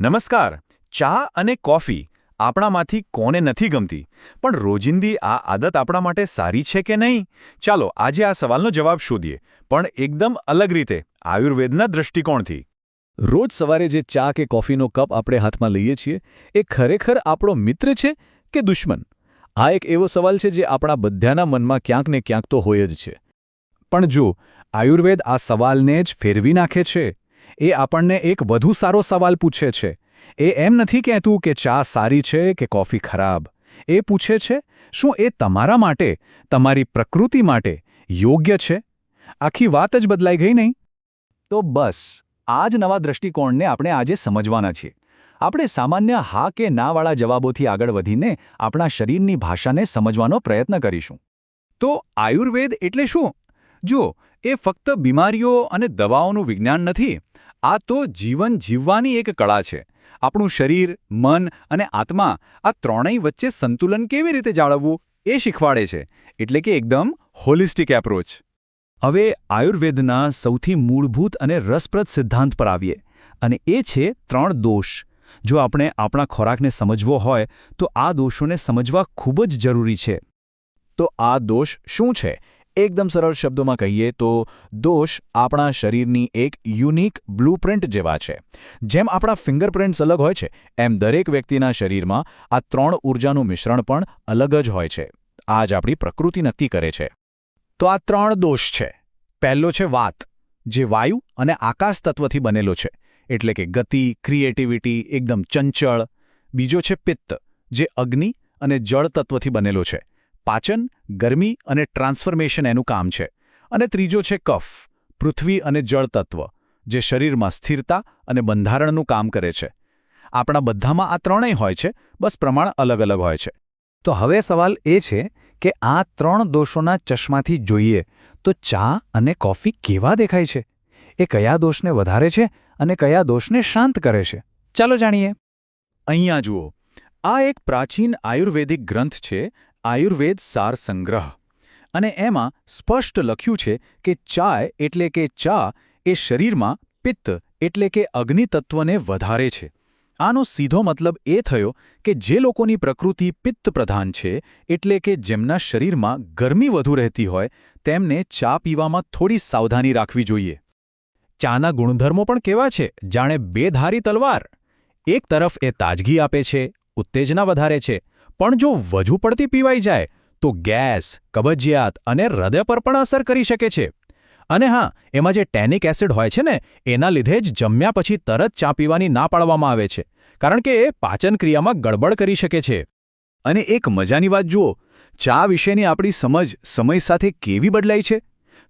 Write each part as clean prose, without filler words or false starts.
નમસ્કાર. ચા અને કોફી આપણામાંથી કોને નથી ગમતી, પણ રોજિંદી આ આદત આપણા માટે સારી છે કે નહીં? ચાલો આજે આ સવાલનો જવાબ શોધીએ, પણ એકદમ અલગ રીતે, આયુર્વેદના દૃષ્ટિકોણથી. રોજ સવારે જે ચા કે કોફીનો કપ આપણે હાથમાં લઈએ છીએ એ ખરેખર આપણો મિત્ર છે કે દુશ્મન? આ એક એવો સવાલ છે જે આપણા બધાના મનમાં ક્યાંક ને ક્યાંક તો હોય જ છે. પણ જો આયુર્વેદ આ સવાલને જ ફેરવી નાખે છે. એ આપણને એક વધુ સારો સવાલ પૂછે છે. એ એમ નથી કહેતું કે ચા સારી છે કે કોફી ખરાબ. એ પૂછે છે, શું એ તમારા માટે, તમારી પ્રકૃતિ માટે યોગ્ય છે? આખી વાત જ બદલાઈ ગઈ નહીં? તો બસ આ જ નવા દૃષ્ટિકોણને આપણે આજે સમજવાના છીએ. આપણે સામાન્ય હા કે નાવાળા જવાબોથી આગળ વધીને આપણા શરીરની ભાષાને સમજવાનો પ્રયત્ન કરીશું. તો આયુર્વેદ એટલે શું? જુઓ, એ ફક્ત બીમારીઓ અને દવાઓનું વિજ્ઞાન નથી. આ તો જીવન જીવવાની એક કળા છે. આપણું શરીર, મન અને આત્મા આ ત્રણેય વચ્ચે સંતુલન કેવી રીતે જાળવવું એ શીખવાડે છે. એટલે કે એકદમ હોલિસ્ટિક એપ્રોચ. હવે આયુર્વેદના સૌથી મૂળભૂત અને રસપ્રદ સિદ્ધાંત પર આવીએ, અને એ છે 3 દોષ. જો આપણે આપણા ખોરાકને સમજવો હોય તો આ દોષોને સમજવા ખૂબ જ જરૂરી છે. તો આ દોષ શું છે? એકદમ સરળ શબ્દોમાં કહીએ તો દોષ આપણા શરીરની એક યુનિક બ્લુપ્રિન્ટ જેવા છે. જેમ આપણા ફિંગરપ્રિન્ટ્સ અલગ હોય છે, એમ દરેક વ્યક્તિના શરીરમાં આ 3 ઊર્જાનું મિશ્રણ પણ અલગ જ હોય છે. આ જ આપણી પ્રકૃતિ નક્કી કરે છે. તો આ 3 દોષ છે. પહેલો છે વાત, જે વાયુ અને આકાશ તત્વથી બનેલો છે, એટલે કે ગતિ, ક્રિએટિવિટી, એકદમ ચંચળ. બીજો છે પિત્ત, જે અગ્નિ અને જળ તત્વથી બનેલો છે. પાચન, ગરમી અને ટ્રાન્સફોર્મેશન એનું કામ છે. અને ત્રીજો છે કફ, પૃથ્વી અને જળ તત્વ, જે શરીરમાં સ્થિરતા અને બંધારણનું કામ કરે છે. આપણા બધામાં આ ત્રણેય હોય છે, બસ પ્રમાણ અલગ અલગ હોય છે. તો હવે સવાલ એ છે કે આ 3 દોષોના ચશ્માથી જોઈએ તો ચા અને કોફી કેવા દેખાય છે? એ કયા દોષને વધારે છે અને કયા દોષને શાંત કરે છે? ચાલો જાણીએ. અહીંયા જુઓ, આ એક પ્રાચીન આયુર્વેદિક ગ્રંથ છે, આયુર્વેદ સાર સંગ્રહ. અને એમાં સ્પષ્ટ લખ્યું છે કે ચાય એટલે કે ચા એ શરીરમાં પિત્ત એટલે કે અગ્નિ તત્વને વધારે છે. આનો સીધો મતલબ એ થયો કે જે લોકોની પ્રકૃતિ પિત્ત પ્રધાન છે, એટલે કે જેમના શરીરમાં ગરમી વધુ રહેતી હોય, તેમને ચા પીવામાં થોડી સાવધાની રાખવી જોઈએ. ચાના ગુણધર્મો પણ કેવા છે? જાણે 2 ધારી તલવાર. એક તરફ એ તાજગી આપે છે, ઉત્તેજના વધારે છે, પણ જો વધુ પડતી પીવાઈ જાય તો ગેસ, કબજિયાત અને હૃદય પર પણ અસર કરી શકે છે. અને હા, એમાં જે ટેનિક એસિડ હોય છે ને, એના લીધે જ જમ્યા પછી તરત ચા પીવાની ના પાડવામાં આવે છે, કારણ કે એ પાચન ક્રિયામાં ગડબડ કરી શકે છે. અને એક મજાની વાત જુઓ, ચા વિશેની આપણી સમજ સમય સાથે કેવી બદલાઈ છે.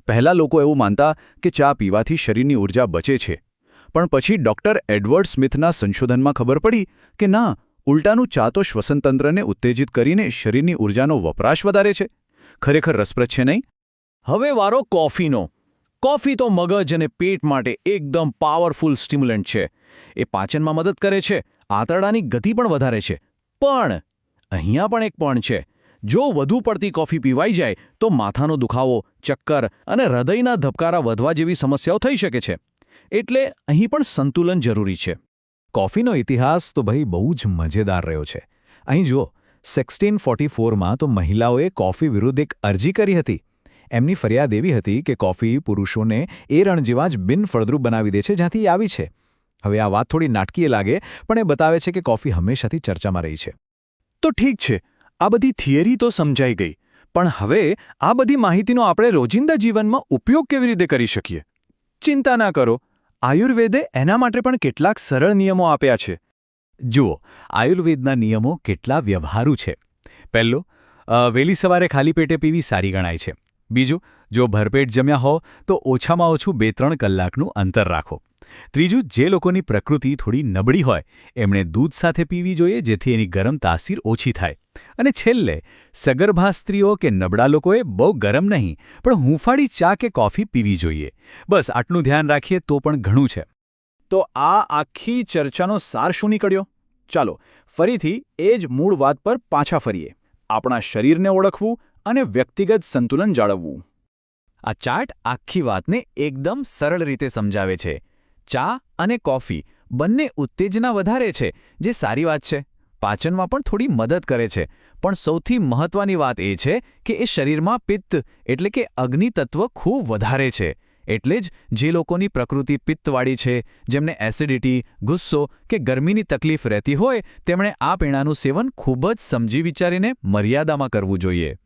પહેલાં લોકો એવું માનતા કે ચા પીવાથી શરીરની ઊર્જા બચે છે, પણ પછી ડૉક્ટર એડવર્ડ સ્મિથના સંશોધનમાં ખબર પડી કે ના, ઉલટાનું ચા તો શ્વસનતંત્રને ઉત્તેજિત કરીને શરીરની ઊર્જાનો વપરાશ વધારે છે. ખરેખર રસપ્રદ છે નહીં? હવે વારો કોફીનો. કોફી તો મગજ અને પેટ માટે એકદમ પાવરફુલ સ્ટિમ્યુલન્ટ છે. એ પાચનમાં મદદ કરે છે, આંતરડાની ગતિ પણ વધારે છે. પણ અહીંયા પણ એક પણ છે. જો વધુ પડતી કોફી પીવાઈ જાય તો માથાનો દુખાવો, ચક્કર અને હૃદયના ધબકારા વધવા જેવી સમસ્યાઓ થઈ શકે છે. એટલે અહીં પણ સંતુલન જરૂરી છે. કોફીનો ઇતિહાસ તો ભાઈ બહુ જ મજેદાર રહ્યો છે. અહીં જુઓ, 1644માં તો મહિલાઓએ કોફી વિરુદ્ધ એક અરજી કરી હતી. એમની ફરિયાદ એવી હતી કે કોફી પુરુષોને એ રણ જેવા જ બિનફળદ્રુપ બનાવી દે છે જ્યાંથી આવી છે. હવે આ વાત થોડી નાટકીય લાગે, પણ એ બતાવે છે કે કોફી હંમેશાથી ચર્ચામાં રહી છે. તો ઠીક છે, આ બધી થિયરી તો સમજાઈ ગઈ, પણ હવે આ બધી માહિતીનો આપણે રોજિંદા જીવનમાં ઉપયોગ કેવી રીતે કરી શકીએ? ચિંતા ના કરો, આયુર્વેદે એના માટે પણ કેટલાક સરળ નિયમો આપ્યા છે. જુઓ, આયુર્વેદના નિયમો કેટલા વ્યવહારુ છે. પહેલો, વહેલી સવારે ખાલી પેટે પીવી સારી ગણાય છે. બીજું, જો ભરપેટ જમ્યા હો તો ઓછામાં ઓછું 2-3 કલાકનું અંતર રાખો. ત્રીજું, જે લોકોની પ્રકૃતિ થોડી નબળી હોય એમણે દૂધ સાથે પીવી જોઈએ, જેથી એની ગરમ તાસીર ઓછી થાય. અને છેલ્લે, સગર્ભા સ્ત્રીઓ કે નબળા લોકોએ બહુ ગરમ નહીં, પણ હૂંફાળી ચા કે કોફી પીવી જોઈએ. બસ આટલું ધ્યાન રાખીએ તો પણ ઘણું છે. તો આ આખી ચર્ચાનો સાર શું નીકળ્યો? ચાલો ફરીથી એ જ મૂળ વાત પર પાછા ફરીએ. આપણા શરીરને ઓળખવું અને વ્યક્તિગત સંતુલન જાળવવું. આ ચાર્ટ આખી વાતને એકદમ સરળ રીતે સમજાવે છે. ચા અને કોફી બંને ઉત્તેજના વધારે છે, જે સારી વાત છે. પાચનમાં પણ થોડી મદદ કરે છે, પણ સૌથી મહત્વની વાત એ છે કે એ શરીરમાં પિત્ત એટલે કે અગ્નિ તત્વ ખૂબ વધારે છે. એટલે જ જે લોકોની પ્રકૃતિ પિત્તવાળી છે, જેમને એસિડિટી, ગુસ્સો કે ગરમીની તકલીફ રહેતી હોય, તેમણે આ પીણાનું સેવન ખૂબ જ સમજી વિચારીને મર્યાદામાં કરવું જોઈએ.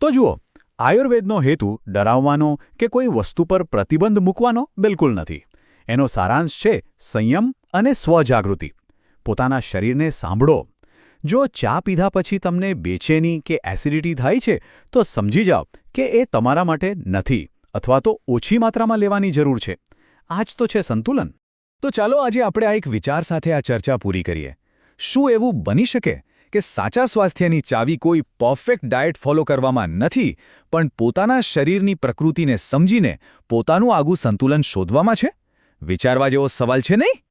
તો જુઓ, આયુર્વેદનો હેતુ ડરાવવાનો કે કોઈ વસ્તુ પર પ્રતિબંધ મૂકવાનો બિલકુલ નથી. એનો સારાંશ છે સંયમ અને સ્વજાગૃતિ. પોતાના શરીરને સાંભળો. જો ચા પીધા પછી તમને બેચેની કે એસિડિટી થાય છે, તો સમજી જાઓ કે એ તમારા માટે નથી, અથવા તો ઓછી માત્રામાં લેવાની જરૂર છે. આ જ તો છે સંતુલન. તો ચાલો આજે આપણે આ એક વિચાર સાથે આ ચર્ચા પૂરી કરીએ. શું એવું બની શકે કે સાચા સ્વાસ્થ્યની ચાવી કોઈ પરફેક્ટ ડાયટ ફોલો કરવામાં નથી, પણ પોતાના શરીરની પ્રકૃતિને સમજીને પોતાનું આગવું સંતુલન શોધવામાં છે? વિચારવા જેવો સવાલ છે નહીં?